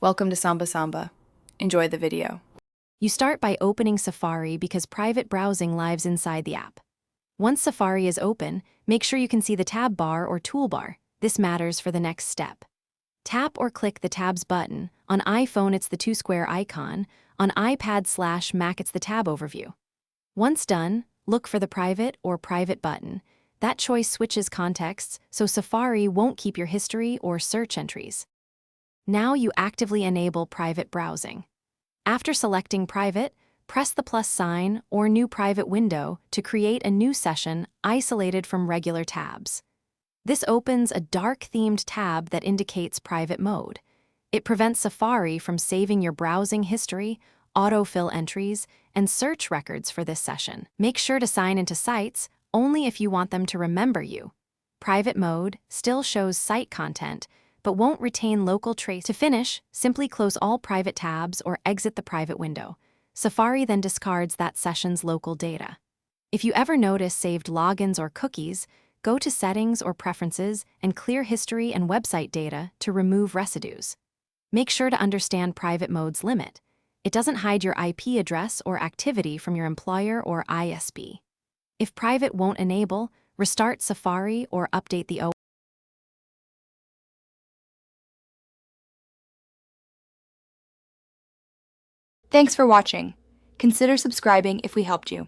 Welcome to Samba Samba. Enjoy the video. You start by opening Safari because private browsing lives inside the app. Once Safari is open, make sure you can see the tab bar or toolbar. This matters for the next step. Tap or click the Tabs button. On iPhone, it's the two-square icon. On iPad/Mac, it's the tab overview. Once done, look for the Private or Private button. That choice switches contexts, so Safari won't keep your history or search entries. Now you actively enable private browsing. After selecting Private, press the plus sign or New Private window to create a new session isolated from regular tabs. This opens a dark-themed tab that indicates private mode. It prevents Safari from saving your browsing history, autofill entries, and search records for this session. Make sure to sign into sites only if you want them to remember you. Private mode still shows site content, but won't retain local trace. To finish, simply close all private tabs or exit the private window. Safari then discards that session's local data. If you ever notice saved logins or cookies, go to Settings or Preferences and clear history and website data to remove residues. Make sure to understand private mode's limit. It doesn't hide your IP address or activity from your employer or ISP. If private won't enable, restart Safari or update the OS. Thanks for watching. Consider subscribing if we helped you.